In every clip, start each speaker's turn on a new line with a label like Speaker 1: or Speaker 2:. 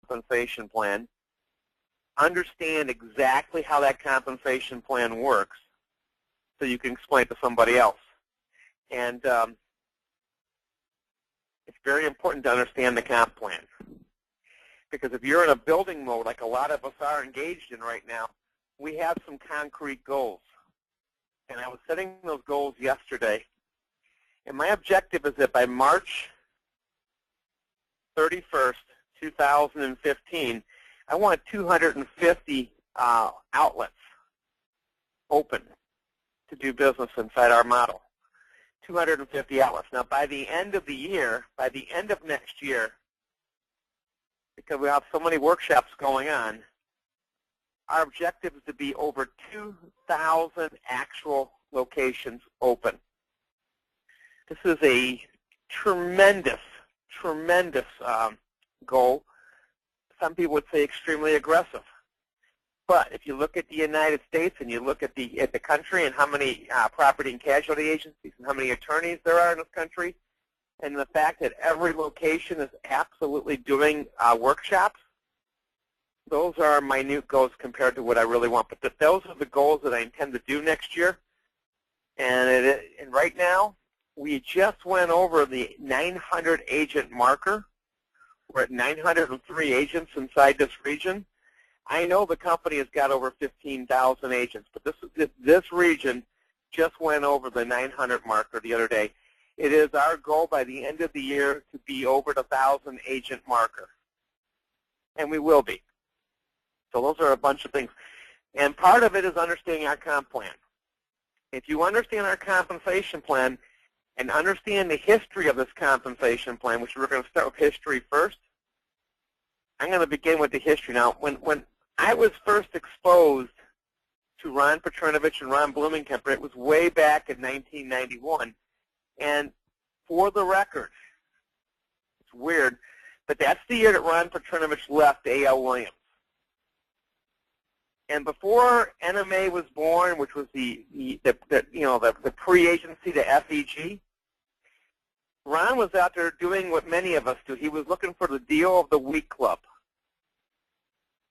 Speaker 1: compensation plan, understand exactly how that compensation plan works so you can explain it to somebody else. And it's very important to understand the comp plan. Because if you're in a building mode, like a lot of us are engaged in right now, we have some concrete goals. And I was setting those goals yesterday. And my objective is that by March 31st, 2015, I want 250 outlets open to do business inside our model. 250 outlets. Now, by the end of the year, by the end of next year, because we have so many workshops going on, our objective is to be over 2,000 actual locations open. This is a tremendous, tremendous goal. Some people would say extremely aggressive. But if you look at the United States and you look at the country and how many property and casualty agencies and how many attorneys there are in this country, and the fact that every location is absolutely doing workshops, those are minute goals compared to what I really want. But those are the goals that I intend to do next year. And right now, we just went over the 900 agent marker. We're at 903 agents inside this region. I know the company has got over 15,000 agents, but this region just went over the 900 marker the other day. It is our goal by the end of the year to be over the 1,000 agent marker, and we will be. So those are a bunch of things. And part of it is understanding our comp plan. If you understand our compensation plan and understand the history of this compensation plan, which we're going to start with history first, I'm going to begin with the history. Now, when I was first exposed to Ron Petrinovich and Ron Blumenkamp, it was way back in 1991. And for the record, it's weird, but that's the year that Ron Petrinovich left A.L. Williams. And before NMA was born, which was the pre-agency to FEG, Ron was out there doing what many of us do. He was looking for the deal of the week club.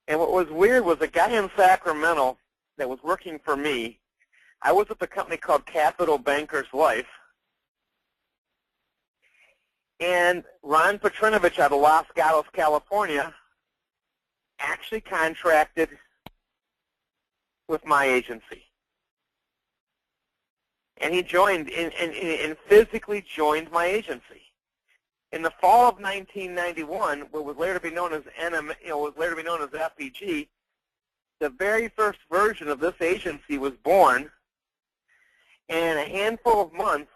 Speaker 1: And what was weird was a guy in Sacramento that was working for me. I was at the company called Capital Bankers Life. And Ron Petrinovich out of Los Gatos, California, actually contracted with my agency. And he joined and physically joined my agency. In the fall of 1991, what was later to be known as FEG, the very first version of this agency was born, and a handful of months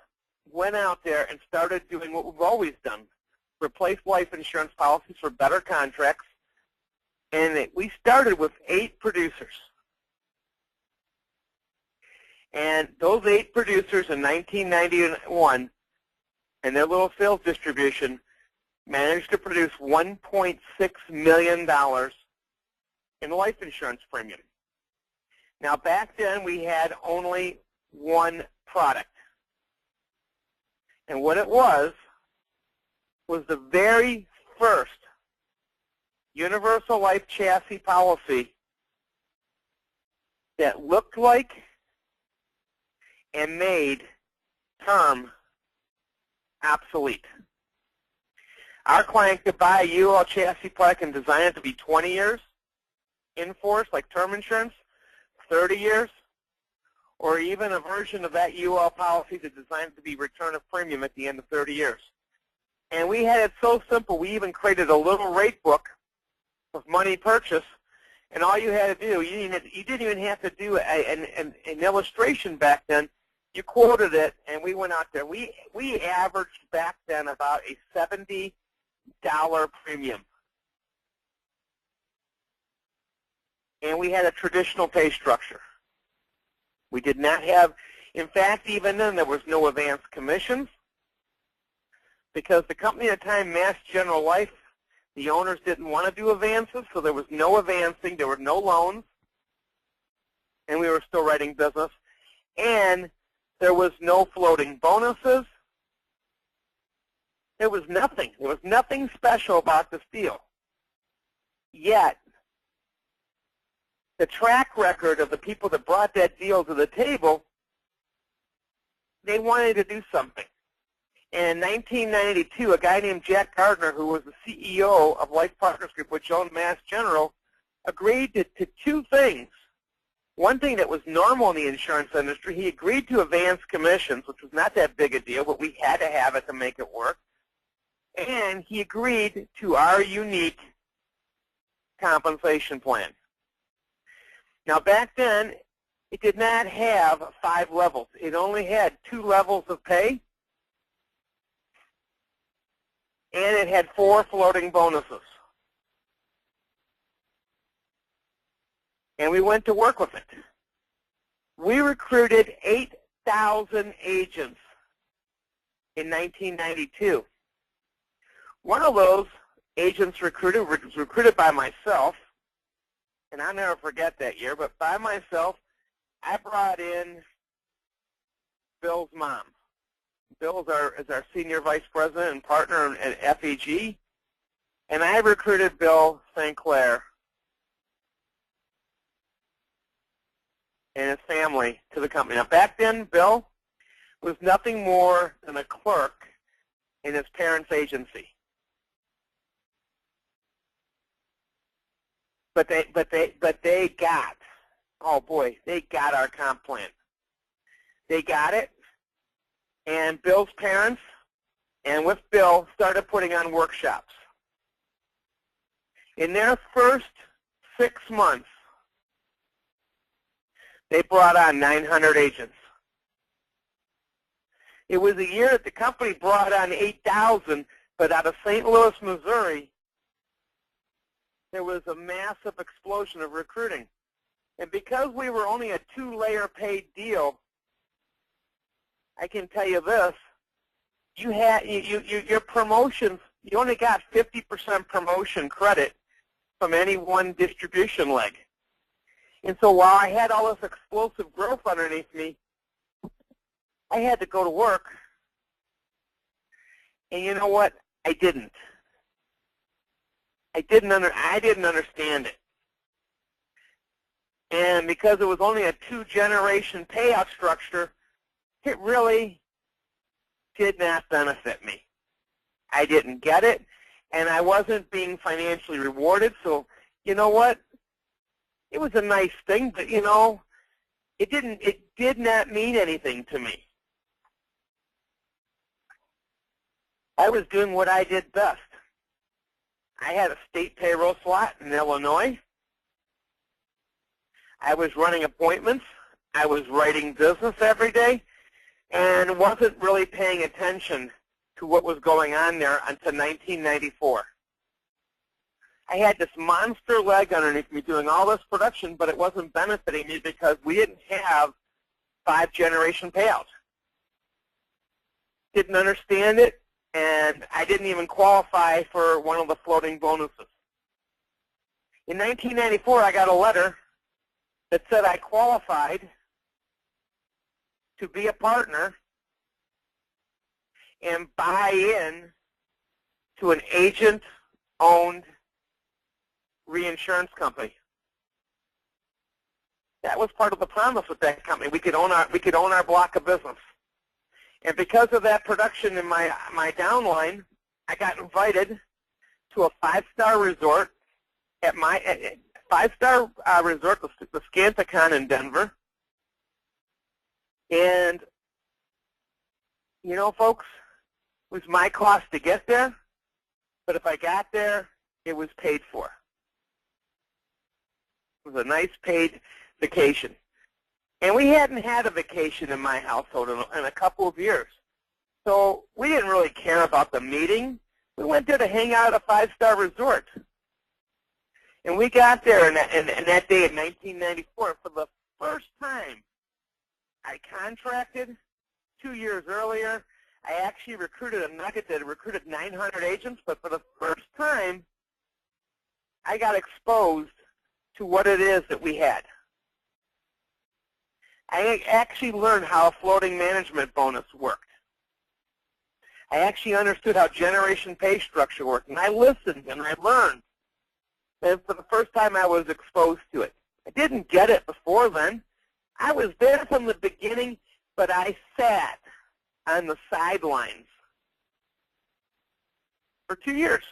Speaker 1: went out there and started doing what we've always done, replace life insurance policies for better contracts, and we started with 8 producers. And those 8 producers in 1991 and their little sales distribution managed to produce $1.6 million in life insurance premium. Now, back then, we had only one product. And what it was the very first universal life chassis policy that looked like and made term obsolete. Our client could buy a UL chassis product and design it to be 20 years in force, like term insurance, 30 years, or even a version of that UL policy to design it to be return of premium at the end of 30 years. And we had it so simple, we even created a little rate book of money purchase, and all you had to do, you didn't even have to do an illustration back then. You quoted it, and we went out there. We averaged back then about a $70 premium. And we had a traditional pay structure. We did not have, in fact, even then there was no advance commissions because the company at the time, Mass General Life, the owners didn't want to do advances, so there was no advancing, there were no loans, and we were still writing business. And there was no floating bonuses. There was nothing. There was nothing special about this deal. Yet, the track record of the people that brought that deal to the table, they wanted to do something. And in 1992, a guy named Jack Gardner, who was the CEO of Life Partners Group, which owned Mass General, agreed to two things. One thing that was normal in the insurance industry, he agreed to advance commissions, which was not that big a deal, but we had to have it to make it work. And he agreed to our unique compensation plan. Now, back then, it did not have 5 levels. It only had 2 levels of pay, and it had 4 floating bonuses. And we went to work with it. We recruited 8,000 agents in 1992. One of those agents recruited was recruited by myself, and I'll never forget that year, but by myself, I brought in Bill's mom. Bill is our senior vice president and partner at FEG, and I recruited Bill St. Clair and his family to the company. Now, back then, Bill was nothing more than a clerk in his parents' agency. But they got, oh boy, they got our comp plan. They got it, and Bill's parents, and with Bill, started putting on workshops. In their first 6 months, they brought on 900 agents. It was a year that the company brought on 8,000, but out of St. Louis, Missouri, there was a massive explosion of recruiting. And because we were only a 2-layer paid deal, I can tell you this, you had your promotions, you only got 50% promotion credit from any one distribution leg. And so while I had all this explosive growth underneath me, I had to go to work. And you know what? I didn't. I didn't understand it. And because it was only a 2-generation payout structure, it really did not benefit me. I didn't get it, and I wasn't being financially rewarded. So, you know what? It was a nice thing, but you know, it did not mean anything to me. I was doing what I did best. I had a state payroll slot in Illinois. I was running appointments. I was writing business every day, and wasn't really paying attention to what was going on there until 1994. I had this monster leg underneath me doing all this production, but it wasn't benefiting me because we didn't have 5-generation payouts. Didn't understand it, and I didn't even qualify for one of the floating bonuses. In 1994, I got a letter that said I qualified to be a partner and buy in to an agent-owned reinsurance company. That was part of the promise with that company. We could own our block of business. And because of that production in my downline, I got invited to a 5-star resort at my 5-star resort, the Scantacon in Denver. And you know, folks, it was my cost to get there, but if I got there, it was paid for. It was a nice paid vacation. And we hadn't had a vacation in my household in a couple of years. So we didn't really care about the meeting. We went there to hang out at a 5-star resort. And we got there in that day in 1994. For the first time, I contracted 2 years earlier. I actually recruited a nugget that recruited 900 agents, but for the first time, I got exposed to what it is that we had. I actually learned how a floating management bonus worked. I actually understood how generation pay structure worked, and I listened and I learned. And for the first time, I was exposed to it. I didn't get it before then. I was there from the beginning, but I sat on the sidelines for 2 years.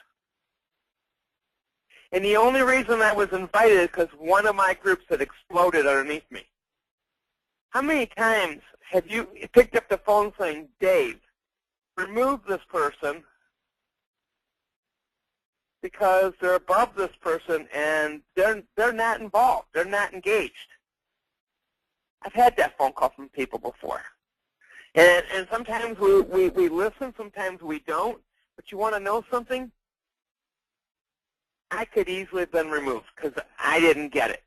Speaker 1: And the only reason I was invited is because one of my groups had exploded underneath me. How many times have you picked up the phone saying, Dave, remove this person because they're above this person and they're not involved, they're not engaged? I've had that phone call from people before. And sometimes we listen, sometimes we don't. But you want to know something? I could easily have been removed because I didn't get it.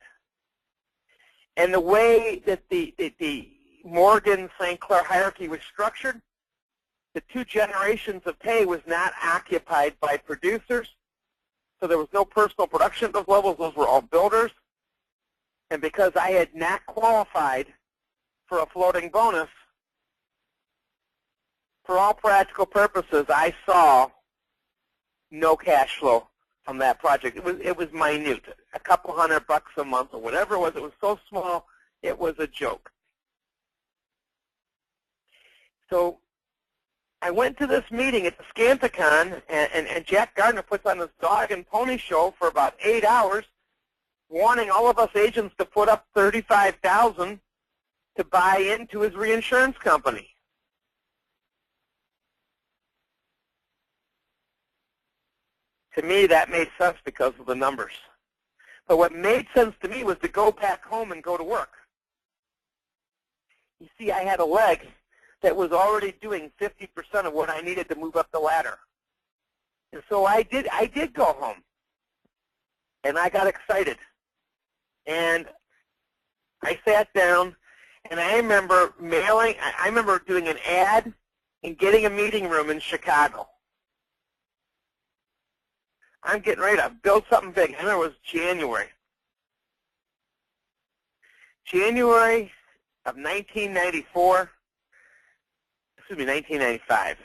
Speaker 1: And the way that the Morgan-St. Clair hierarchy was structured, the 2 generations of pay was not occupied by producers. So there was no personal production at those levels. Those were all builders. And because I had not qualified for a floating bonus, for all practical purposes, I saw no cash flow from that project. It was minute, a couple $100 a month or whatever it was. It was so small, it was a joke. So I went to this meeting at the Scanticon, and Jack Gardner puts on this dog and pony show for about 8 hours, wanting all of us agents to put up $35,000 to buy into his reinsurance company. To me, that made sense because of the numbers. But what made sense to me was to go back home and go to work. You see, I had a leg that was already doing 50% of what I needed to move up the ladder. And so I did go home. And I got excited. And I sat down, and I remember I remember doing an ad and getting a meeting room in Chicago. I'm getting ready to build something big. I remember it was January. January of 1994, excuse me, 1995,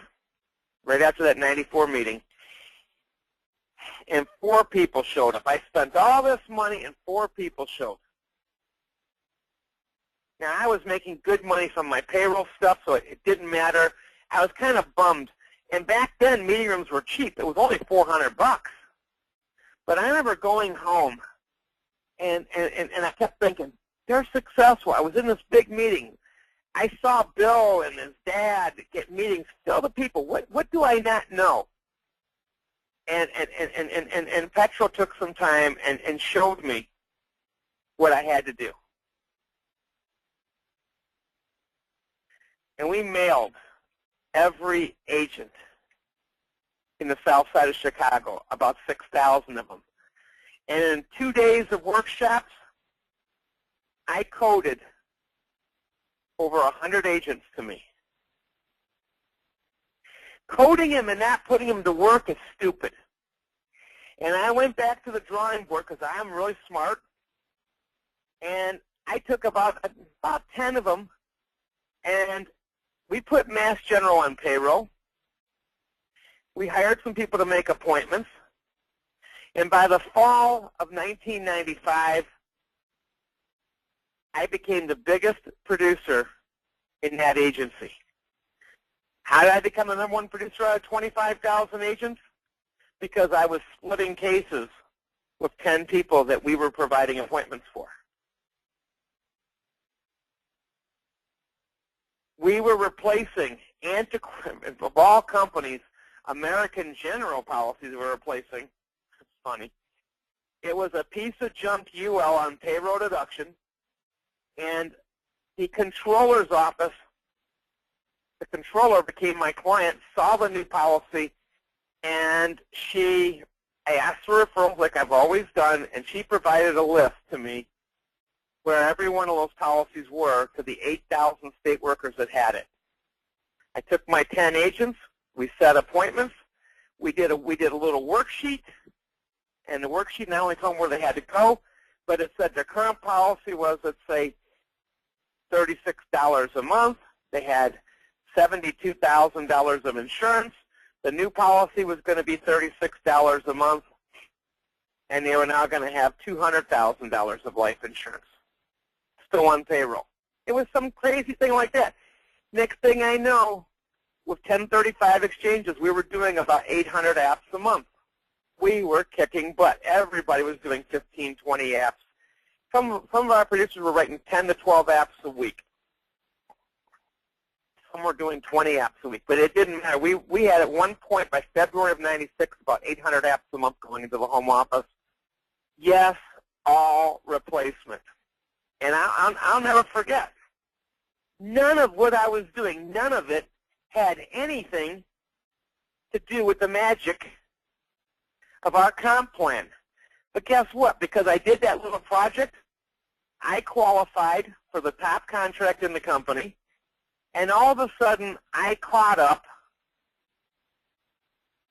Speaker 1: right after that 94 meeting, and 4 people showed up. I spent all this money and 4 people showed. Now, I was making good money from my payroll stuff, so it didn't matter. I was kind of bummed. And back then, meeting rooms were cheap. It was only $400. But I remember going home, and I kept thinking, they're successful. I was in this big meeting. I saw Bill and his dad get meetings. Tell the people, what do I not know? And Petro took some time and showed me what I had to do. And we mailed every agent in the south side of Chicago, about 6,000 of them. And in 2 days of workshops, I coded over 100 agents to me. Coding them and not putting them to work is stupid. And I went back to the drawing board because I'm really smart, and I took about 10 of them, and we put Mass General on payroll. We hired some people to make appointments. And by the fall of 1995, I became the biggest producer in that agency. How did I become the #1 producer out of 25,000 agents? Because I was splitting cases with 10 people that we were providing appointments for. We were replacing, of all companies, American General policies we were replacing. It's funny. It was a piece of junk UL on payroll deduction, and the controller's office, the controller became my client, saw the new policy, and I asked for referrals like I've always done, and she provided a list to me where every one of those policies were to the 8,000 state workers that had it. I took my 10 agents. We set appointments. We did a little worksheet, and the worksheet not only told them where they had to go, but it said their current policy was, let's say, $36 a month. They had $72,000 of insurance. The new policy was going to be $36 a month. and they were now going to have $200,000 of life insurance still on payroll. It was some crazy thing like that. Next thing I know, with 1035 exchanges, we were doing about 800 apps a month. We were kicking butt. Everybody was doing 15, 20 apps. Some of our producers were writing 10 to 12 apps a week. Some were doing 20 apps a week, but it didn't matter. We had at one point, by February of '96, about 800 apps a month going into the home office. Yes, all replacement. And I'll never forget, none of what I was doing, none of it had anything to do with the magic of our comp plan. But guess what? Because I did that little project, I qualified for the top contract in the company, and all of a sudden I caught up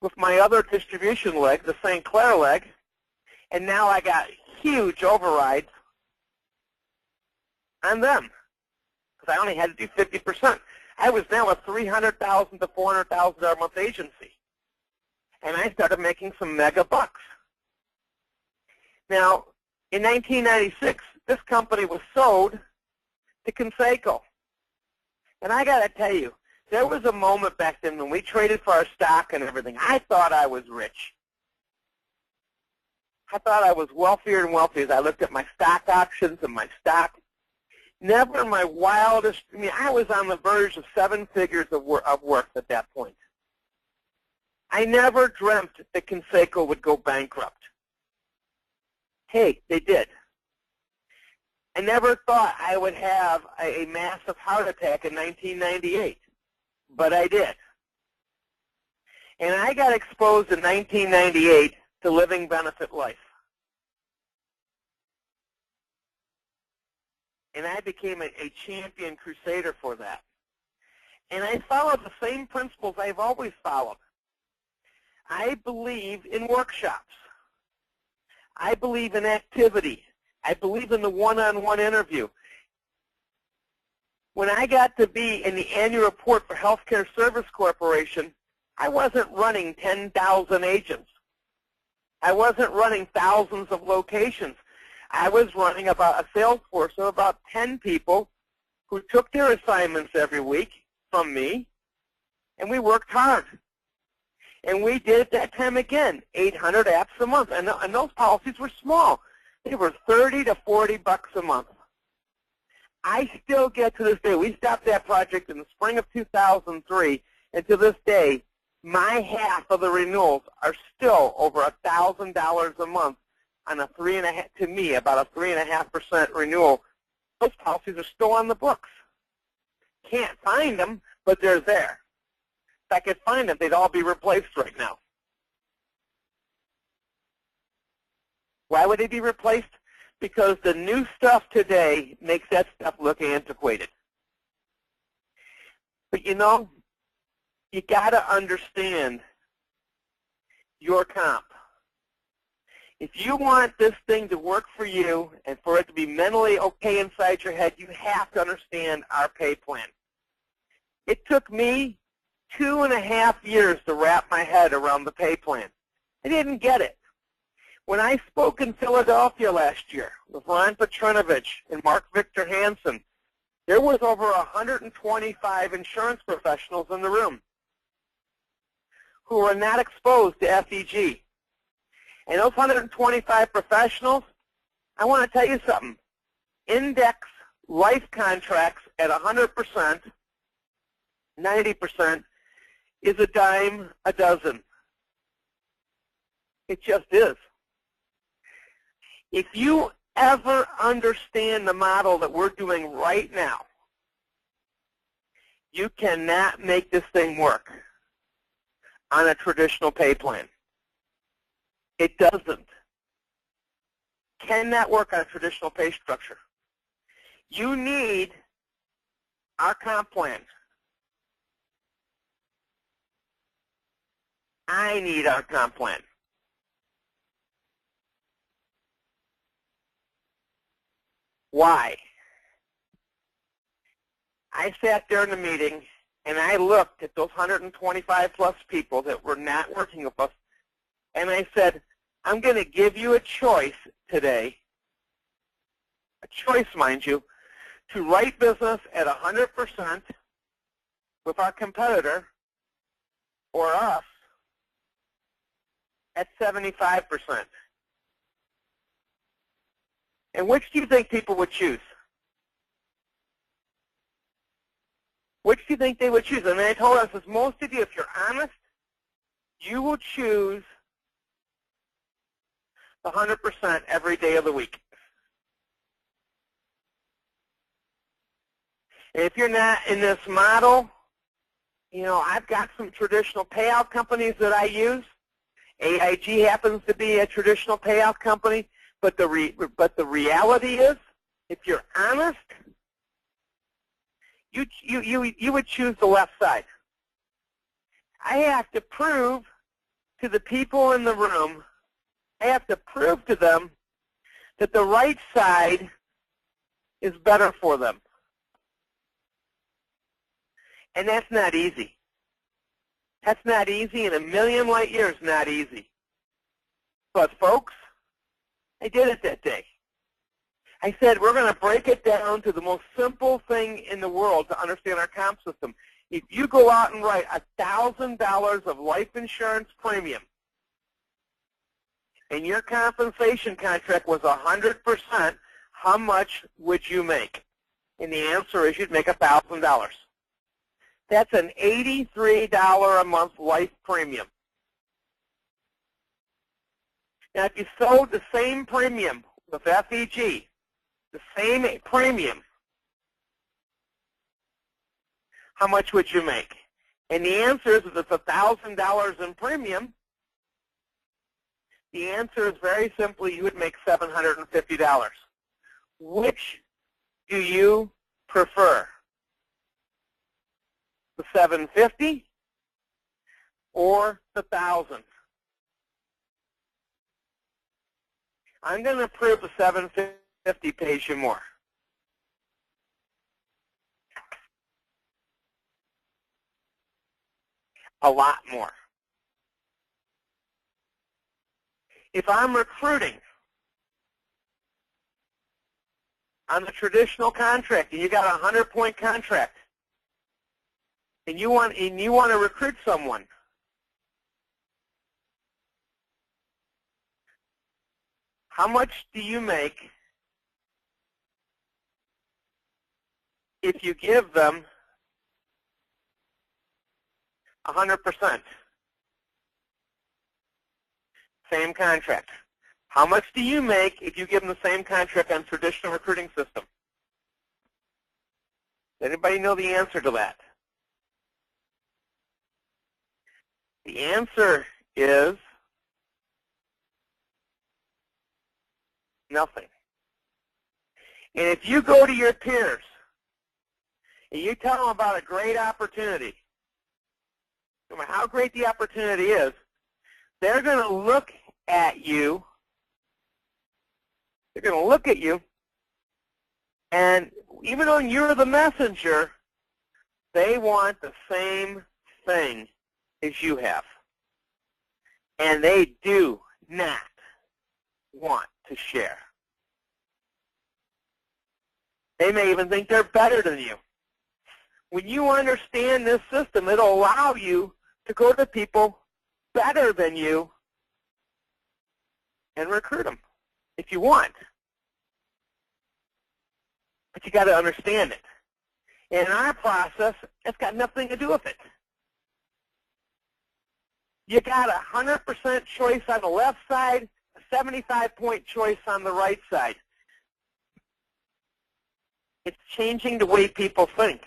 Speaker 1: with my other distribution leg, the St. Clair leg, and now I got huge overrides on them because I only had to do 50%. I was now a $300,000 to $400,000 a month agency, and I started making some mega bucks. Now, in 1996, this company was sold to Conseco. And I got to tell you, there was a moment back then when we traded for our stock and everything. I thought I was rich. I thought I was wealthier and wealthier as I looked at my stock options and my stock. Never in my wildest, I was on the verge of 7 figures of worth at that point. I never dreamt that Conseco would go bankrupt. Hey, they did. I never thought I would have a massive heart attack in 1998, but I did. And I got exposed in 1998 to living benefit life. And I became a champion crusader for that. And I followed the same principles I've always followed. I believe in workshops. I believe in activity. I believe in the one-on-one interview. When I got to be in the annual report for Healthcare Service Corporation, I wasn't running 10,000 agents. I wasn't running thousands of locations. I was running about a sales force of about 10 people who took their assignments every week from me, and we worked hard. And we did at that time, again, 800 apps a month. And those policies were small. They were 30 to 40 bucks a month. I still get to this day, we stopped that project in the spring of 2003, and to this day, my half of the renewals are still over $1,000 a month on a to me, about a 3.5% renewal. Those policies are still on the books. Can't find them, but they're there. If I could find them, they'd all be replaced right now. Why would they be replaced? Because the new stuff today makes that stuff look antiquated. But you know, you got to understand your comp. If you want this thing to work for you and for it to be mentally okay inside your head, you have to understand our pay plan. It took me 2.5 years to wrap my head around the pay plan. I didn't get it. When I spoke in Philadelphia last year with Ron Petrinovich and Mark Victor Hansen, there was over 125 insurance professionals in the room who were not exposed to FEG. And those 125 professionals, I want to tell you something. Index life contracts at 100%, 90%, is a dime a dozen. It just is. If you ever understand the model that we're doing right now, you cannot make this thing work on a traditional pay plan. It doesn't. Cannot work on a traditional pay structure. You need our comp plan. I need our comp plan. Why? I sat there in the meeting and I looked at those 125 plus people that were not working with us, and I said, I'm going to give you a choice today, a choice, mind you, to write business at 100% with our competitor or us at 75%. And which do you think people would choose? Which do you think they would choose? And they told us, as most of you, if you're honest, you will choose the 100% every day of the week. And if you're not in this model, you know, I've got some traditional payout companies that I use. AIG happens to be a traditional payout company, but the reality is, if you're honest, you would choose the left side. I have to prove to the people in the room, I have to prove to them that the right side is better for them. And that's not easy. That's not easy, and a million light years not easy. But folks, I did it that day. I said, we're going to break it down to the most simple thing in the world to understand our comp system. If you go out and write $1,000 of life insurance premium, and your compensation contract was 100%, how much would you make? And the answer is you'd make $1,000. That's an $83 a month life premium. Now, if you sold the same premium with FEG, the same premium, how much would you make? And the answer is, if it's $1,000 in premium, the answer is very simply, you would make $750. Which do you prefer? The $750 or the $1,000? I'm going to prove the $750 pays you more. A lot more. If I'm recruiting on the traditional contract, and you got a 100-point contract, and you want to recruit someone, how much do you make if you give them 100%? Same contract. How much do you make if you give them the same contract on traditional recruiting system? Does anybody know the answer to that? The answer is nothing. And if you go to your peers and you tell them about a great opportunity, no matter how great the opportunity is, they're going to look at you. They're going to look at you, and even though you're the messenger, they want the same thing as you have. And they do not want to share. They may even think they're better than you. When you understand this system, it'll allow you to go to people better than you and recruit them if you want. But you got to understand it. In our process, it's got nothing to do with it. You got a 100% choice on the left side, a 75-point choice on the right side. It's changing the way people think.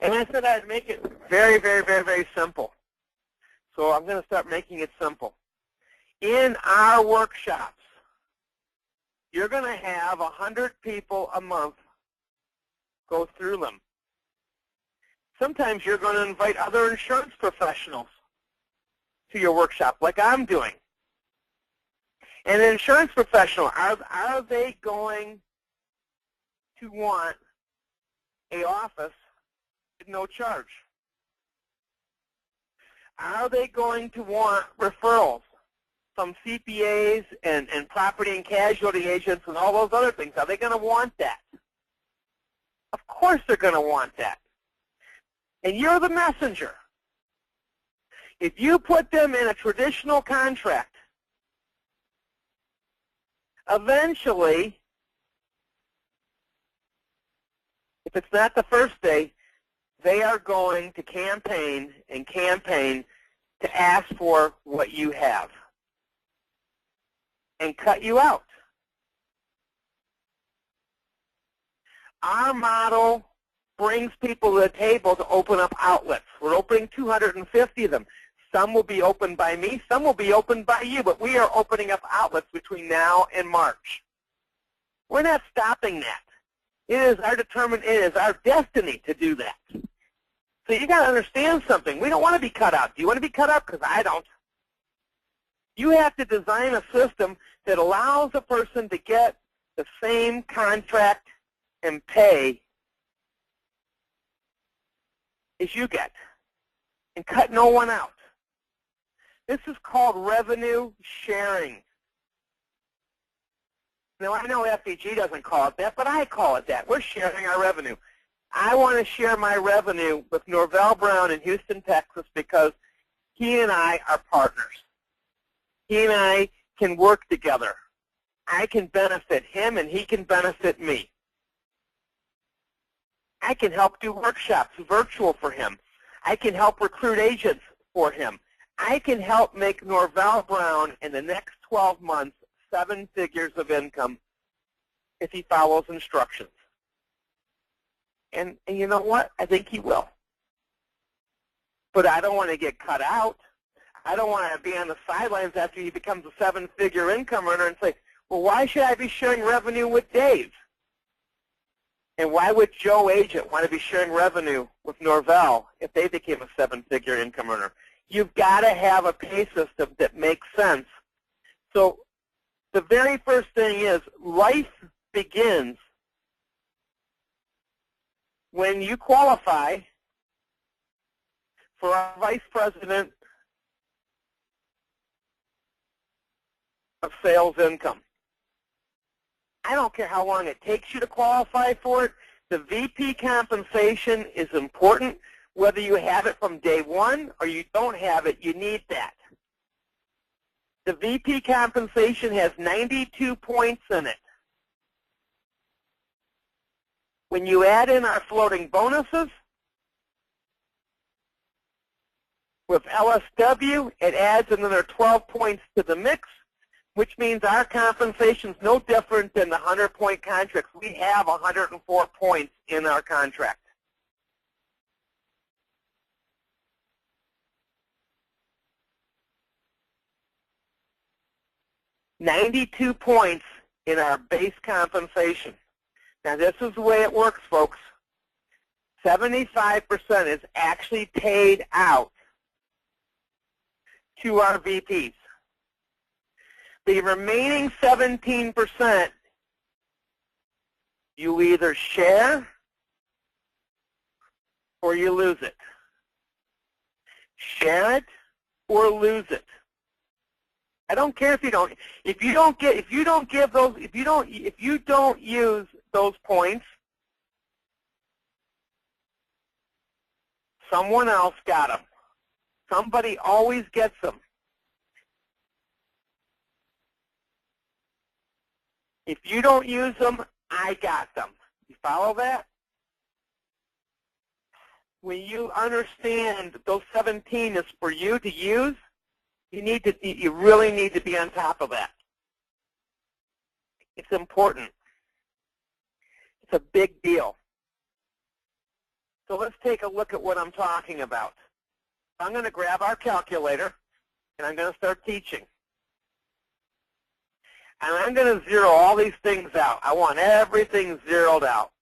Speaker 1: And I said I'd make it very, very, very, very simple. So I'm going to start making it simple. In our workshops, you're going to have 100 people a month go through them. Sometimes you're going to invite other insurance professionals to your workshop, like I'm doing. And an insurance professional, are they going to want an office at no charge? Are they going to want referrals from CPAs and property and casualty agents and all those other things. Are they going to want that? Of course they're going to want that. And you're the messenger. If you put them in a traditional contract, eventually, if it's not the first day, they are going to campaign and campaign to ask for what you have and cut you out. Our model brings people to the table to open up outlets. We're opening 250 of them. Some will be opened by me, some will be opened by you, but we are opening up outlets between now and March. We're not stopping that. It is our destiny to do that. So you got to understand something. We don't want to be cut out. Do you want to be cut out? Because I don't. You have to design a system that allows a person to get the same contract and pay as you get and cut no one out. This is called revenue sharing. Now, I know FEG doesn't call it that, but I call it that. We're sharing our revenue. I want to share my revenue with Norvell Brown in Houston, Texas, because he and I are partners. He and I can work together. I can benefit him, and he can benefit me. I can help do workshops virtual for him. I can help recruit agents for him. I can help make Norvell Brown in the next 12 months 7 figures of income if he follows instructions. And you know what? I think he will. But I don't want to get cut out. I don't want to be on the sidelines after he becomes a 7-figure income earner and say, well, why should I be sharing revenue with Dave? And why would Joe Agent want to be sharing revenue with Norvell if they became a 7-figure income earner? You've got to have a pay system that makes sense. So the very first thing is life begins when you qualify for our Vice President of Sales Income. I don't care how long it takes you to qualify for it. The VP compensation is important. Whether you have it from day one or you don't have it, you need that. The VP compensation has 92 points in it. When you add in our floating bonuses, with LSW, it adds another 12 points to the mix, which means our compensation is no different than the 100-point contracts. We have 104 points in our contract. $92 points in our base compensation. Now, this is the way it works, folks. 75% is actually paid out to our VPs. The remaining 17%, you either share or you lose it. Share it or lose it. I don't care if you don't use those points, someone else got them. Somebody always gets them. If you don't use them, I got them. You follow that? When you understand those 17 is for you to use, you really need to be on top of that. It's important. It's a big deal. So let's take a look at what I'm talking about. I'm going to grab our calculator, and I'm going to start teaching. And I'm going to zero all these things out. I want everything zeroed out.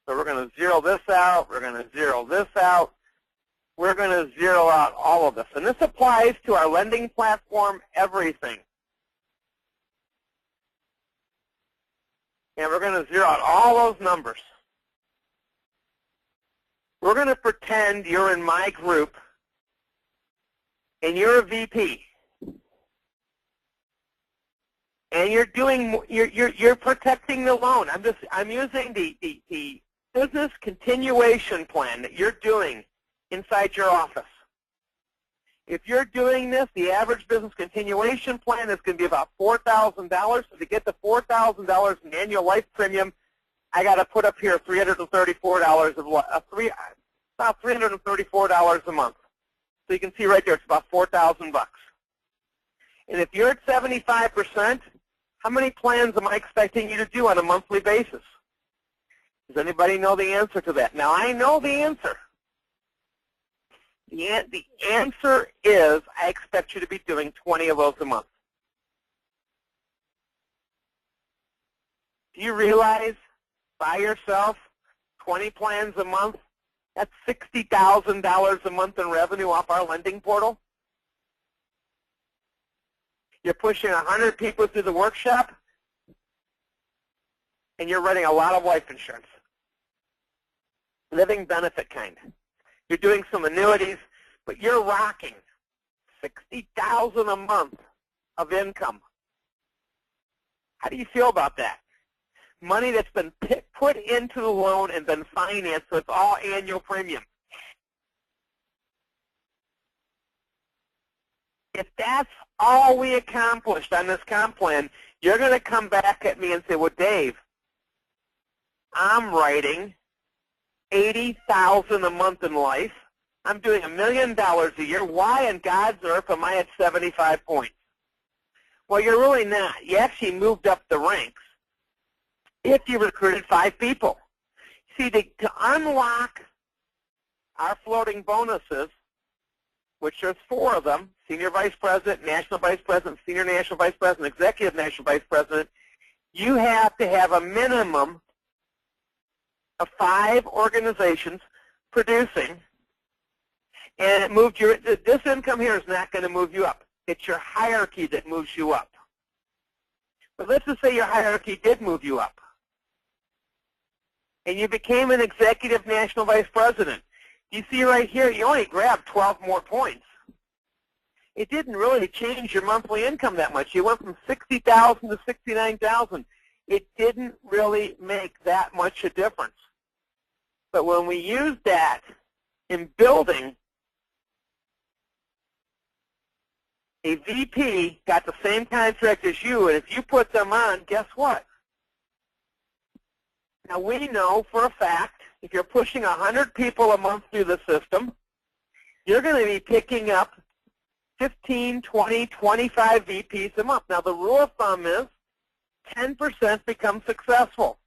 Speaker 1: So we're going to zero this out. We're going to zero this out. We're going to zero out all of this. And this applies to our lending platform, everything. And we're going to zero out all those numbers. We're going to pretend you're in my group and you're a VP. and you're protecting the loan. I'm using the business continuation plan that you're doing inside your office. If you're doing this, the average business continuation plan is going to be about $4,000. So to get the $4,000 in annual life premium, I got to put up here $334 about $334 a month. So you can see right there, it's about $4,000 bucks. And if you're at 75%, how many plans am I expecting you to do on a monthly basis? Does anybody know the answer to that? Now, I know the answer. The answer is I expect you to be doing 20 of those a month. Do you realize by yourself 20 plans a month? That's $60,000 a month in revenue off our lending portal. You're pushing 100 people through the workshop, and you're writing a lot of life insurance. Living benefit kind. You're doing some annuities, but you're rocking $60,000 a month of income. How do you feel about that? Money that's been put into the loan and been financed, so it's all annual premium. If that's all we accomplished on this comp plan, you're going to come back at me and say, well, Dave, I'm writing $80,000 a month in life. I'm doing $1 million a year. Why in God's earth am I at 75 points? Well, you're really not. You actually moved up the ranks if you recruited 5 people. See, to unlock our floating bonuses, which there's 4 of them, Senior Vice President, National Vice President, Senior National Vice President, Executive National Vice President, you have to have a minimum of 5 organizations producing, and it moved your, this income here is not going to move you up. It's your hierarchy that moves you up. But let's just say your hierarchy did move you up, and you became an Executive National Vice President. You see right here, you only grabbed 12 more points. It didn't really change your monthly income that much. You went from $60,000 to $69,000. It didn't really make that much a difference. But when we used that in building, a VP got the same contract as you, and if you put them on, guess what? Now we know for a fact, if you're pushing 100 people a month through the system, you're going to be picking up 15, 20, 25 VPs a month. Now the rule of thumb is 10% become successful.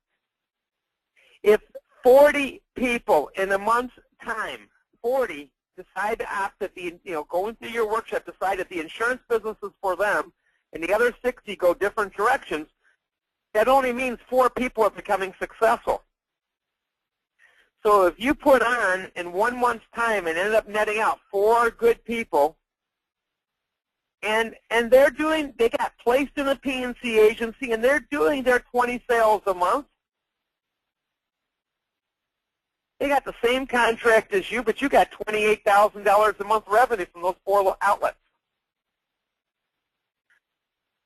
Speaker 1: If 40 people in a month's time, 40 decide to opt at the, going through your workshop, decide that the insurance business is for them, and the other 60 go different directions, that only means 4 people are becoming successful. So if you put on in 1 month's time and ended up netting out 4 good people, and they got placed in a P&C agency, and they're doing their 20 sales a month, they got the same contract as you, but you got $28,000 a month revenue from those 4 outlets.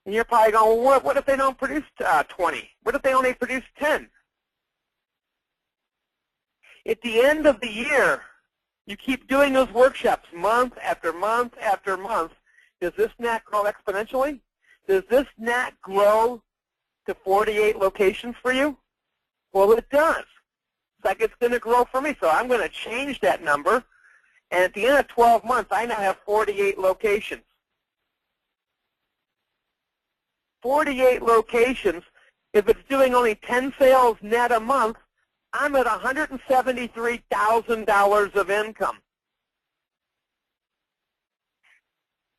Speaker 1: And you're probably going, well, what if they don't produce 20? What if they only produce 10? At the end of the year, you keep doing those workshops month after month after month. Does this not grow exponentially? Does this not grow to 48 locations for you? Well, it does. It's like it's going to grow for me, so I'm going to change that number. And at the end of 12 months, I now have 48 locations. 48 locations. If it's doing only 10 sales net a month, I'm at $173,000 of income.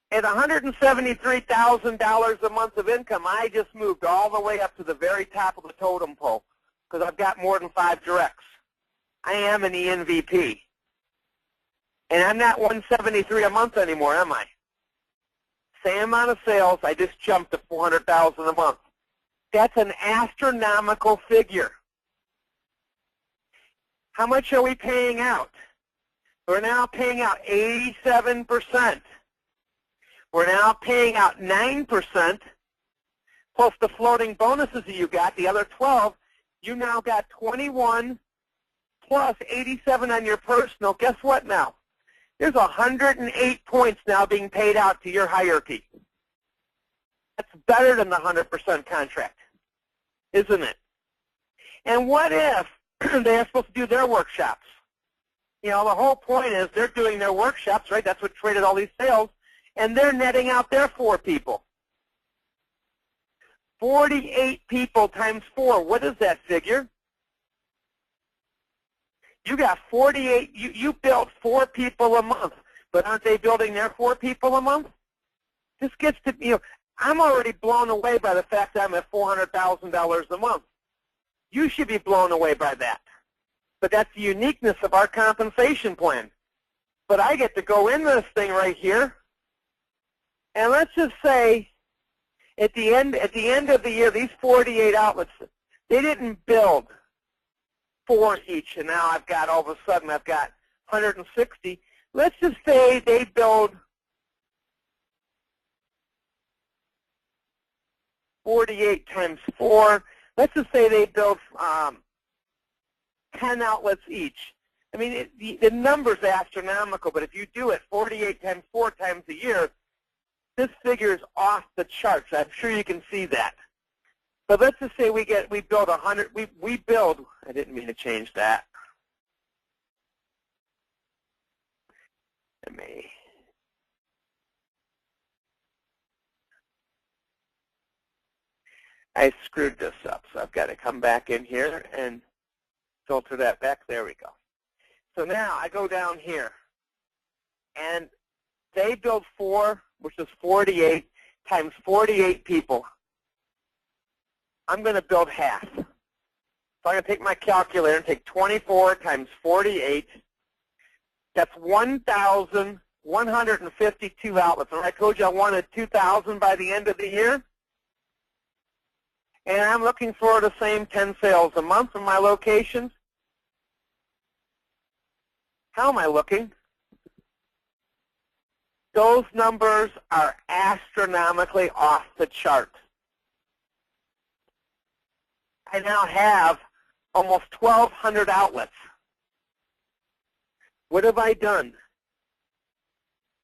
Speaker 1: At $173,000 a month of income, I just moved all the way up to the very top of the totem pole because I've got more than 5 directs. I am an ENVP. And I'm not 173 a month anymore, am I? Same amount of sales, I just jumped to $400,000 a month. That's an astronomical figure. How much are we paying out? We're now paying out 87%. We're now paying out 9% plus the floating bonuses that you got, the other 12, you now got 21 plus 87 on your personal. Guess what now? There's 108 points now being paid out to your hierarchy. That's better than the 100% contract, isn't it? And what if they're supposed to do their workshops? You know, the whole point is they're doing their workshops, right? That's what created all these sales, and they're netting out their 4 people. 48 people times 4. What is that figure? You got 48. You built 4 people a month, but aren't they building their 4 people a month? This gets to, you know, I'm already blown away by the fact that I'm at $400,000 a month. You should be blown away by that. But that's the uniqueness of our compensation plan. But I get to go in this thing right here, and let's just say at the end of the year, these 48 outlets, they didn't build 4 each, and now I've got, all of a sudden, I've got 160. Let's just say they build 48 times 4. Let's just say they build 10 outlets each. I mean, the number's astronomical, but if you do it 48 times 4 times a year, this figure is off the charts. I'm sure you can see that. But let's just say we build 100. We build. I didn't mean to change that. Let me. I screwed this up, so I've got to come back in here and filter that back. There we go. So now I go down here, and they build 4, which is 48 times 48 people. I'm going to build half. So I'm going to take my calculator and take 24 times 48. That's 1,152 outlets. And I told you I wanted 2,000 by the end of the year. And I'm looking for the same 10 sales a month from my locations. How am I looking? Those numbers are astronomically off the chart. I now have almost 1,200 outlets. What have I done?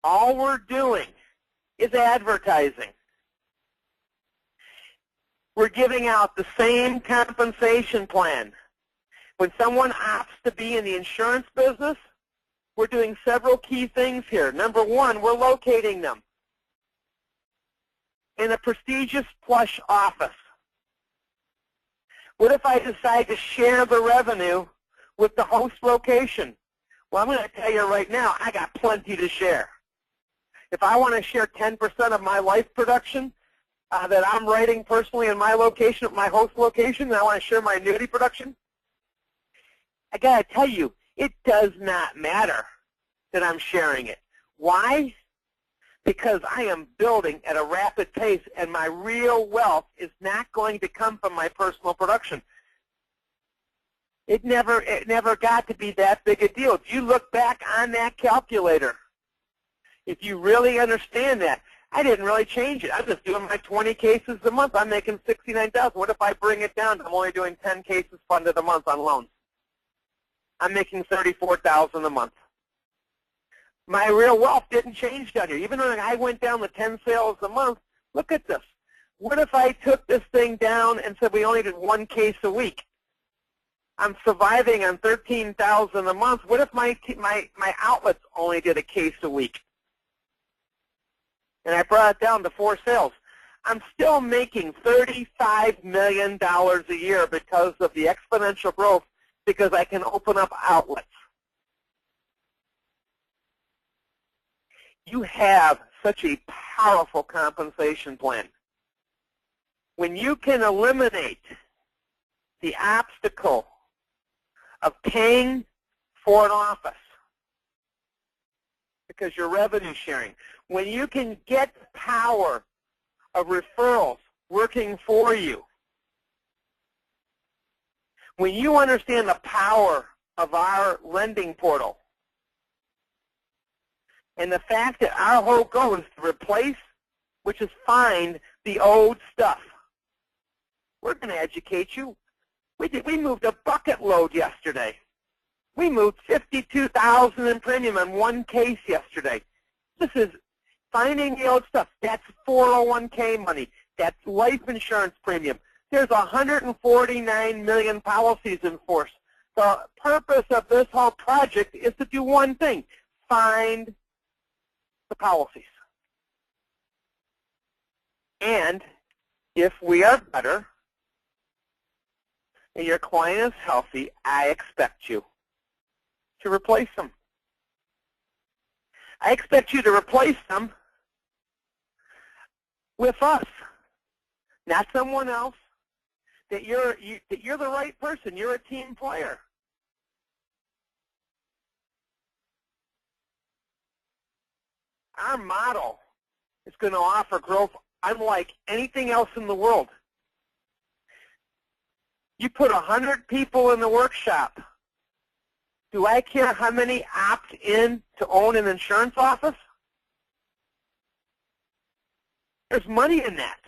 Speaker 1: All we're doing is advertising. We're giving out the same compensation plan. When someone opts to be in the insurance business, we're doing several key things here. Number one, we're locating them in a prestigious plush office. What if I decide to share the revenue with the host location? Well, I'm going to tell you right now, I got plenty to share. If I want to share 10% of my life production that I'm writing personally in my location, at my host location, and I want to share my annuity production, I got to tell you, it does not matter that I'm sharing it. Why? Because I am building at a rapid pace, and my real wealth is not going to come from my personal production. It never got to be that big a deal. If you look back on that calculator, if you really understand that, I didn't really change it. I'm just doing my 20 cases a month. I'm making $69,000. What if I bring it down? I'm only doing 10 cases funded a month on loans. I'm making $34,000 a month. My real wealth didn't change down here. Even when I went down to 10 sales a month, look at this. What if I took this thing down and said we only did 1 case a week? I'm surviving on $13,000 a month. What if my outlets only did a case a week? And I brought it down to 4 sales. I'm still making $35 million a year because of the exponential growth, because I can open up outlets. You have such a powerful compensation plan. When you can eliminate the obstacle of paying for an office because you're revenue sharing, when you can get the power of referrals working for you, when you understand the power of our lending portal, and the fact that our whole goal is to replace, which is find, the old stuff. We're going to educate you. We moved a bucket load yesterday. We moved $52,000 in premium on one case yesterday. This is finding the old stuff. That's 401k money. That's life insurance premium. There's 149 million policies in force. The purpose of this whole project is to do one thing: find the policies. And if we are better and your client is healthy, I expect you to replace them. I expect you to replace them with us, not someone else. That you're the right person. You're a team player. Our model is going to offer growth unlike anything else in the world. You put 100 people in the workshop. Do I care how many opt in to own an insurance office? There's money in that.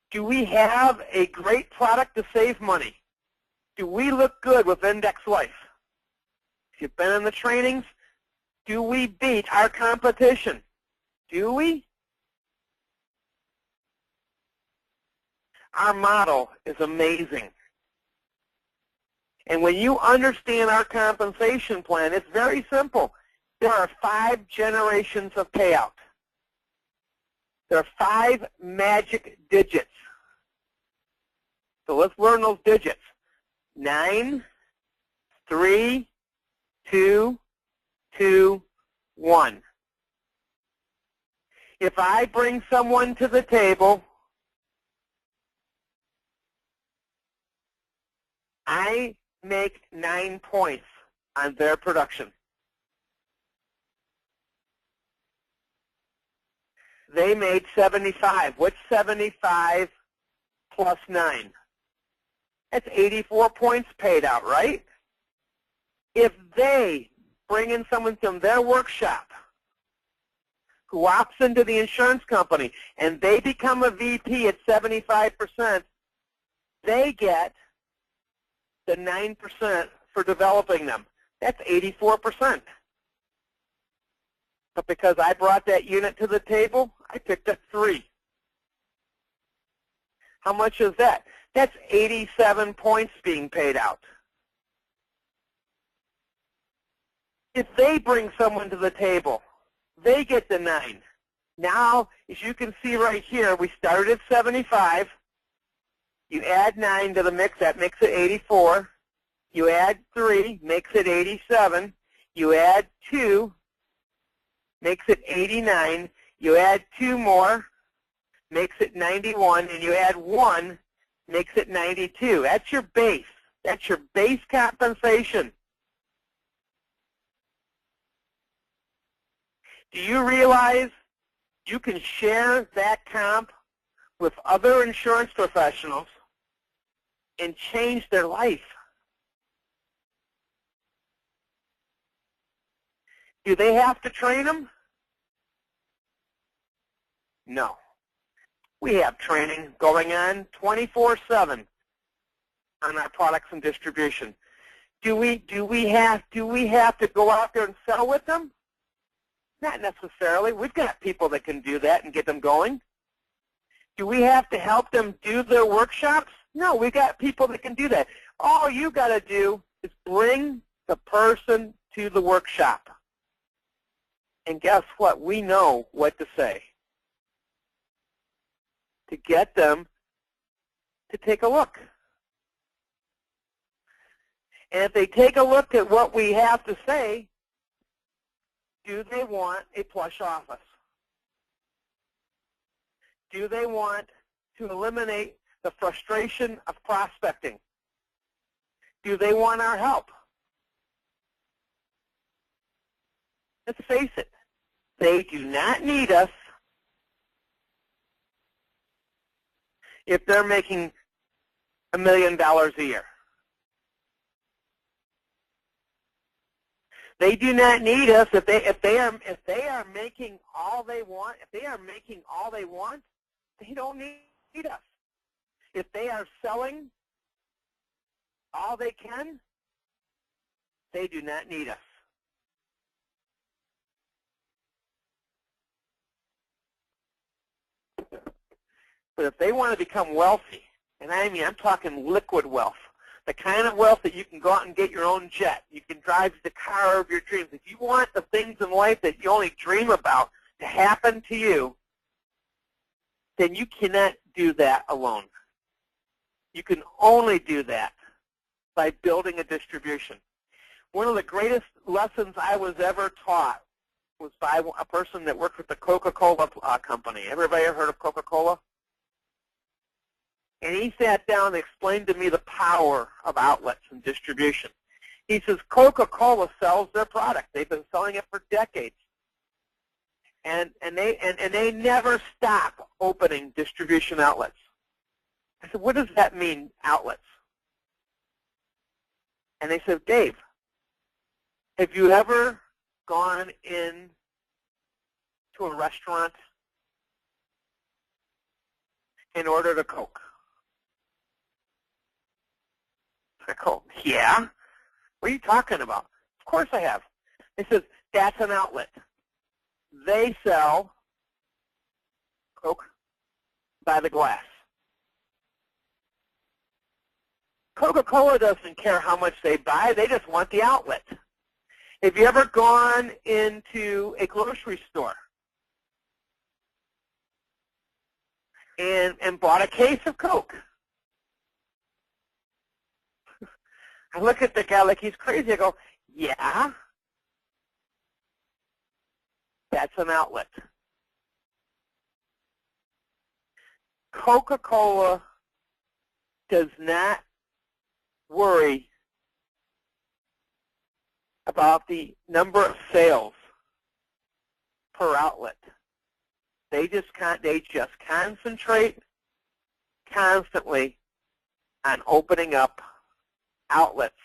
Speaker 1: Do we have a great product to save money? Do we look good with Index Life? If you've been in the trainings, do we beat our competition? Do we? Our model is amazing. And when you understand our compensation plan, it's very simple. There are 5 generations of payout. There are 5 magic digits. So let's learn those digits. 9, 3, 2, 2, 1. If I bring someone to the table, I make 9 points on their production. They made 75. What's 75 plus 9? That's 84 points paid out, right? If they bring in someone from their workshop who opts into the insurance company and they become a VP at 75%, they get the 9% for developing them. That's 84%. But because I brought that unit to the table, I picked up 3. How much is that? That's 87 points being paid out. If they bring someone to the table, they get the 9. Now, as you can see right here, we started at 75. You add 9 to the mix, that makes it 84. You add 3, makes it 87. You add 2, makes it 89. You add 2 more, makes it 91. And you add 1, makes it 92. That's your base. That's your base compensation. Do you realize you can share that comp with other insurance professionals and change their life? Do they have to train them? No. We have training going on 24/7 on our products and distribution. Do we have to go out there and sell with them? Not necessarily. We've got people that can do that and get them going. Do we have to help them do their workshops? No, we've got people that can do that. All you got to do is bring the person to the workshop. And guess what? We know what to say to get them to take a look. And if they take a look at what we have to say, do they want a plush office? Do they want to eliminate the frustration of prospecting? Do they want our help? Let's face it, they do not need us if they're making $1 million a year. They do not need us if they are making all they want. If they are making all they want, they don't need need us. If they are selling all they can, they do not need us. But if they want to become wealthy, and I mean I'm talking liquid wealth, the kind of wealth that you can go out and get your own jet, you can drive the car of your dreams. If you want the things in life that you only dream about to happen to you, then you cannot do that alone. You can only do that by building a distribution. One of the greatest lessons I was ever taught was by a person that worked with the Coca-Cola company. Everybody ever heard of Coca-Cola? And he sat down and explained to me the power of outlets and distribution. He says Coca-Cola sells their product. They've been selling it for decades. And they never stop opening distribution outlets. I said, what does that mean, outlets? And they said, Dave, have you ever gone in to a restaurant and ordered a Coke? I go, yeah. What are you talking about? Of course I have. He says, that's an outlet. They sell Coke by the glass. Coca-Cola doesn't care how much they buy. They just want the outlet. Have you ever gone into a grocery store and bought a case of Coke? I look at the guy like he's crazy. I go, yeah, that's an outlet. Coca-Cola does not worry about the number of sales per outlet. They just concentrate constantly on opening up outlets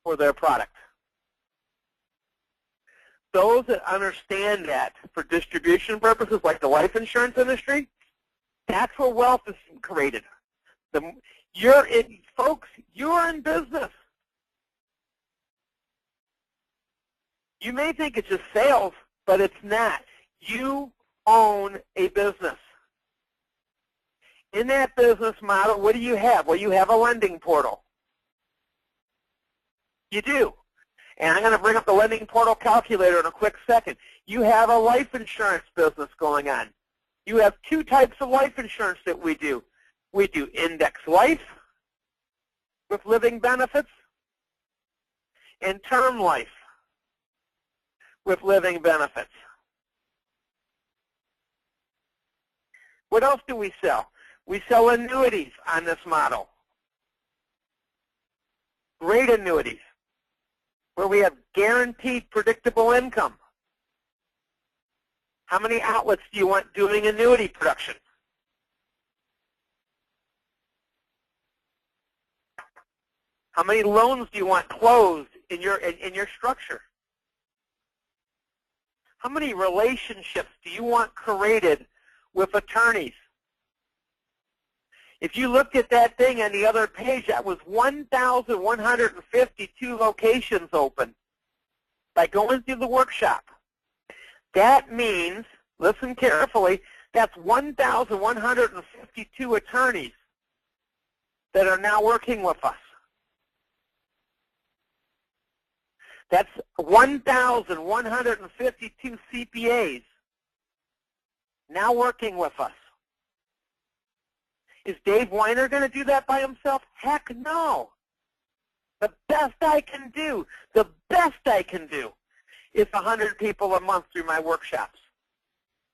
Speaker 1: for their product. Those that understand that for distribution purposes, like the life insurance industry, that's where wealth is created. Folks, you're in business. You may think it's just sales, but it's not. You own a business. In that business model, what do you have? Well, you have a lending portal. You do. And I'm going to bring up the lending portal calculator in a quick second. You have a life insurance business going on. You have two types of life insurance that we do. We do index life with living benefits and term life with living benefits. What else do we sell? We sell annuities on this model. Great annuities, where we have guaranteed predictable income. How many outlets do you want doing annuity production? How many loans do you want closed in your structure? How many relationships do you want created with attorneys? If you looked at that thing on the other page, that was 1,152 locations open by going through the workshop. That means, listen carefully, that's 1,152 attorneys that are now working with us. That's 1,152 CPAs now working with us. Is Dave Weiner going to do that by himself? Heck no. The best I can do is 100 people a month through my workshops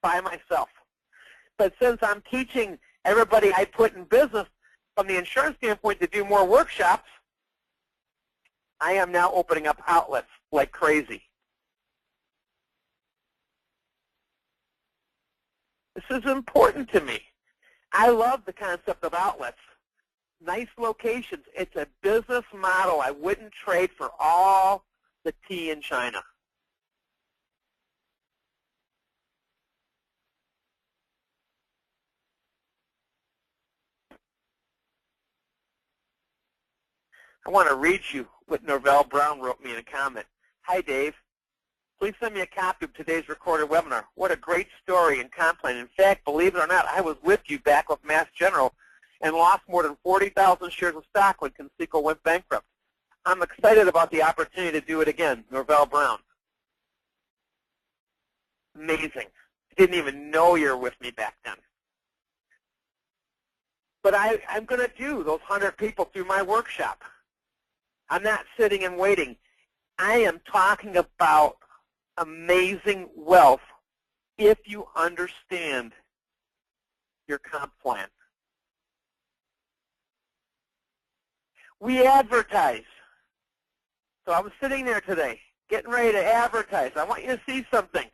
Speaker 1: by myself. But since I'm teaching everybody I put in business from the insurance standpoint to do more workshops, I am now opening up outlets like crazy. This is important to me. I love the concept of outlets. Nice locations. It's a business model I wouldn't trade for all the tea in China. I want to read you what Norvell Brown wrote me in a comment. Hi, Dave. Please send me a copy of today's recorded webinar. What a great story in comp plan. In fact, believe it or not, I was with you back with Mass General and lost more than 40,000 shares of stock when Conseco went bankrupt. I'm excited about the opportunity to do it again. Norvell Brown. Amazing. Didn't even know you were with me back then. But I'm going to do those 100 people through my workshop. I'm not sitting and waiting. I am talking about amazing wealth if you understand your comp plan. We advertise. So I was sitting there today, getting ready to advertise. I want you to see something.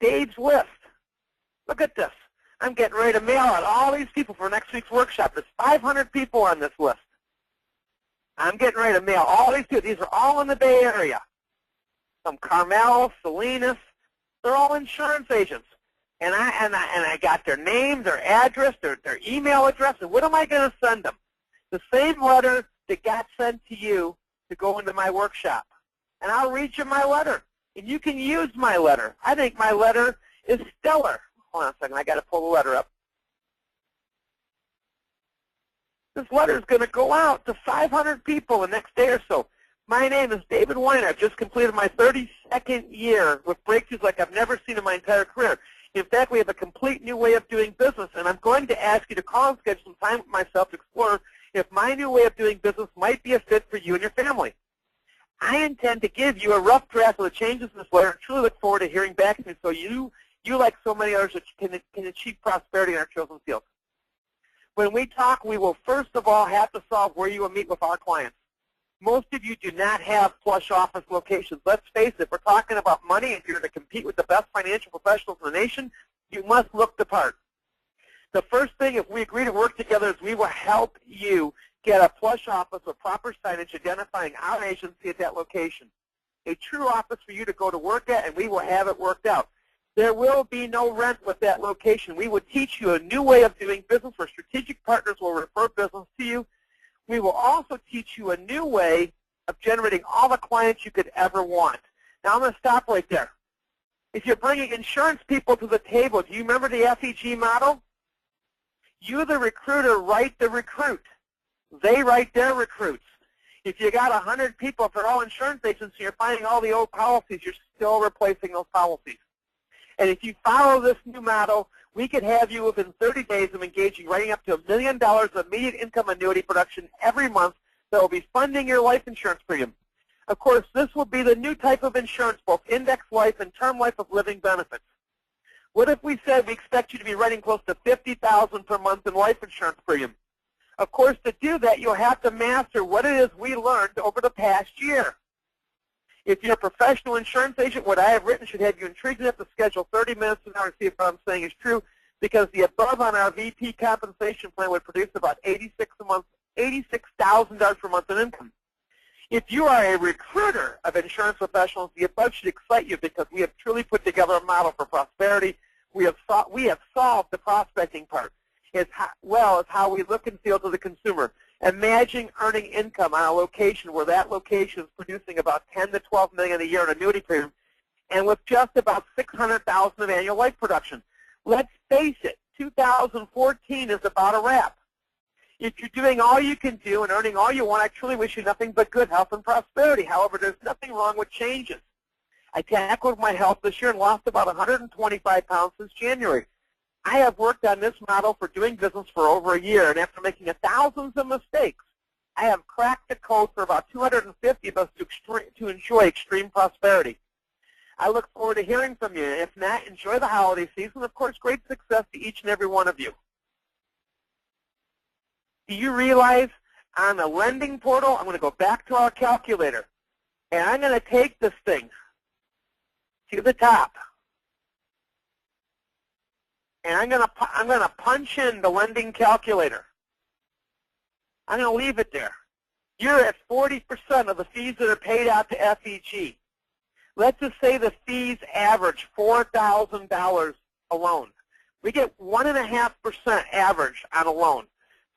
Speaker 1: Dave's list. Look at this. I'm getting ready to mail out all these people for next week's workshop. There's 500 people on this list. I'm getting ready to mail all these people. These are all in the Bay Area. Some Carmel, Salinas. They're all insurance agents. And I got their name, their address, their email address, and what am I going to send them? The same letter that got sent to you to go into my workshop. And I'll read you my letter. And you can use my letter. I think my letter is stellar. Hold on a second. I got to pull the letter up. This letter is going to go out to 500 people the next day or so. My name is David Weiner. I've just completed my 32nd year with breakthroughs like I've never seen in my entire career. In fact, we have a complete new way of doing business, and I'm going to ask you to call and schedule some time with myself to explore if my new way of doing business might be a fit for you and your family. I intend to give you a rough draft of the changes in this letter and truly look forward to hearing back from you so you like so many others, can achieve prosperity in our chosen field. When we talk, we will first of all have to solve where you will meet with our clients. Most of you do not have flush office locations. Let's face it, we're talking about money. If you're to compete with the best financial professionals in the nation, you must look the part. The first thing, if we agree to work together, is we will help you get a flush office with proper signage identifying our agency at that location. A true office for you to go to work at, and we will have it worked out. There will be no rent with that location. We will teach you a new way of doing business where strategic partners will refer business to you. We will also teach you a new way of generating all the clients you could ever want. Now, I'm going to stop right there. If you're bringing insurance people to the table, do you remember the FEG model? You, the recruiter, write the recruit. They write their recruits. If you got 100 people, if they're all insurance agents, and you're finding all the old policies, you're still replacing those policies. And if you follow this new model, we could have you within 30 days of engaging, writing up to $1 million of immediate income annuity production every month that will be funding your life insurance premium. Of course, this will be the new type of insurance, both index life and term life of living benefits. What if we said we expect you to be writing close to $50,000 per month in life insurance premium? Of course, to do that, you'll have to master what it is we learned over the past year. If you're a professional insurance agent, what I have written should have you intrigued enough to schedule 30 minutes an hour to see if what I'm saying is true, because the above on our VP compensation plan would produce about $86,000 per month in income. If you are a recruiter of insurance professionals, the above should excite you because we have truly put together a model for prosperity. We have solved the prospecting part, as well as how we look and feel to the consumer. Imagine earning income on a location where that location is producing about $10 to $12 million a year in annuity premium, and with just about $600,000 of annual life production. Let's face it, 2014 is about a wrap. If you're doing all you can do and earning all you want, I truly wish you nothing but good health and prosperity. However, there's nothing wrong with changes. I tackled my health this year and lost about 125 pounds since January. I have worked on this model for doing business for over a year, and after making thousands of mistakes, I have cracked the code for about 250 of us to enjoy extreme prosperity. I look forward to hearing from you. If not, enjoy the holiday season. Of course, great success to each and every one of you. Do you realize on the lending portal, I'm going to go back to our calculator, and I'm going to take this thing to the top. And I'm going to punch in the lending calculator. I'm going to leave it there. You're at 40% of the fees that are paid out to FEG. Let's just say the fees average $4,000 a loan. We get 1.5% average on a loan.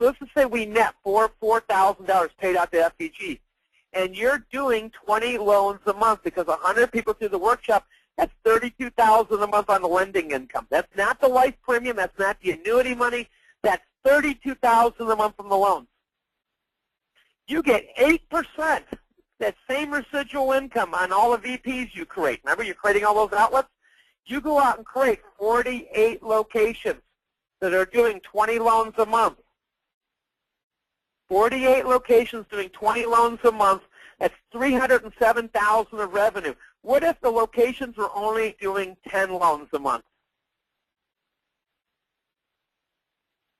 Speaker 1: So let's just say we net $4,000 paid out to FEG, and you're doing 20 loans a month because 100 people through the workshop. That's $32,000 a month on the lending income. That's not the life premium. That's not the annuity money. That's $32,000 a month from the loans. You get 8%, that same residual income on all the VPs you create. Remember, you're creating all those outlets? You go out and create 48 locations that are doing 20 loans a month. 48 locations doing 20 loans a month. That's $307,000 of revenue. What if the locations were only doing 10 loans a month?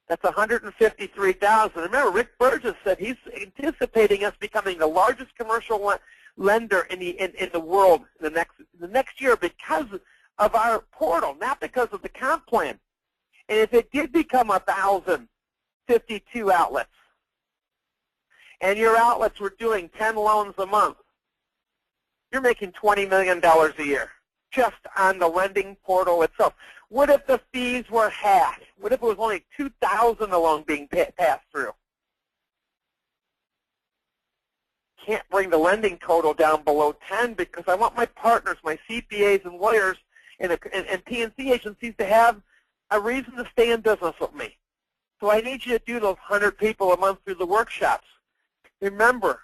Speaker 1: That's $153,000. Remember, Rick Burgess said he's anticipating us becoming the largest commercial lender in the world in the next year because of our portal, not because of the comp plan. And if it did become 1,052 outlets, and your outlets were doing 10 loans a month, you're making $20 million a year just on the lending portal itself. What if the fees were half? What if it was only $2,000 a loan being passed through? Can't bring the lending total down below 10 because I want my partners, my CPAs and lawyers and P&C agencies to have a reason to stay in business with me. So I need you to do those 100 people a month through the workshops. Remember,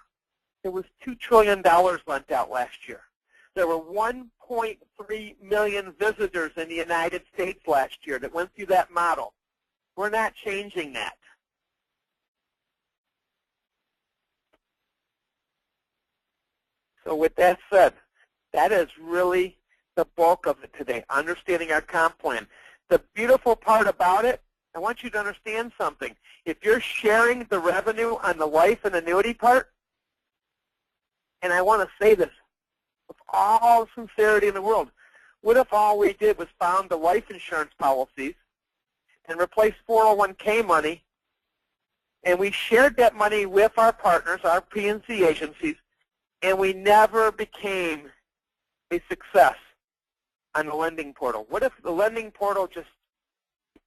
Speaker 1: there was $2 trillion lent out last year. There were 1.3 million visitors in the United States last year that went through that model. We're not changing that. So with that said, that is really the bulk of it today, understanding our comp plan. The beautiful part about it, I want you to understand something. If you're sharing the revenue on the life and annuity part, and I want to say this with all sincerity in the world, what if all we did was found the life insurance policies and replaced 401k money, and we shared that money with our partners, our P&C agencies, and we never became a success on the lending portal? What if the lending portal just,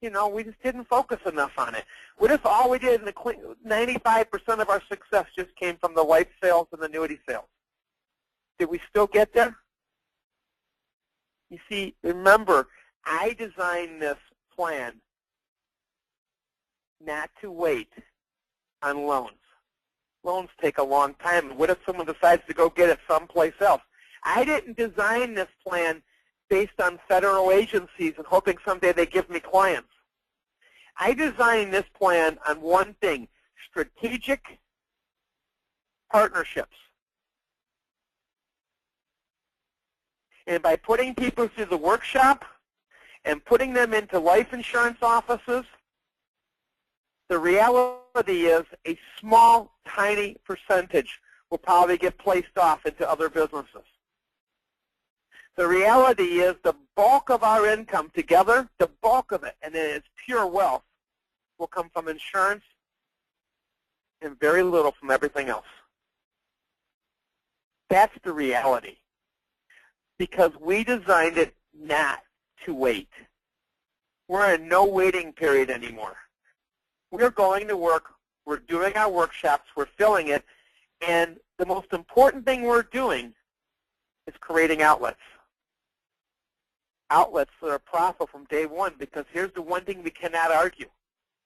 Speaker 1: we just didn't focus enough on it? What if all we did, 95% of our success just came from the life sales and annuity sales? Did we still get there? You see, remember, I designed this plan not to wait on loans. Loans take a long time. What if someone decides to go get it someplace else? I didn't design this plan based on federal agencies and hoping someday they give me clients. I designed this plan on one thing: strategic partnerships. And by putting people through the workshop and putting them into life insurance offices, the reality is a small, tiny percentage will probably get placed off into other businesses. The reality is the bulk of our income together, the bulk of it, and then it's pure wealth, will come from insurance and very little from everything else. That's the reality, because we designed it not to wait. We're in no waiting period anymore. We're going to work. We're doing our workshops. We're filling it. And the most important thing we're doing is creating outlets. Outlets that are profitable from day one, because here's the one thing we cannot argue.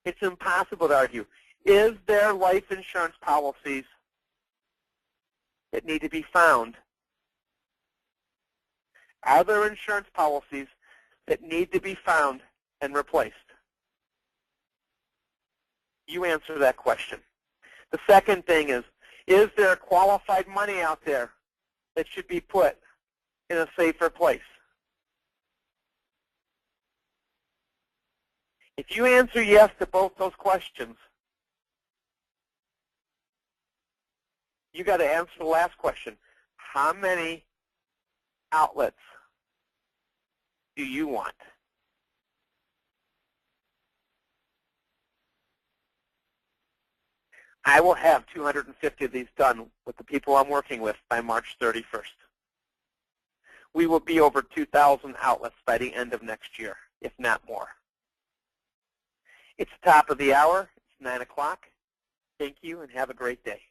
Speaker 1: It's impossible to argue. Is there life insurance policies that need to be found? Are there insurance policies that need to be found and replaced? You answer that question. The second thing is there qualified money out there that should be put in a safer place? If you answer yes to both those questions, you got to answer the last question. How many outlets do you want? I will have 250 of these done with the people I'm working with by March 31st. We will be over 2,000 outlets by the end of next year, if not more. It's the top of the hour. It's 9 o'clock. Thank you and have a great day.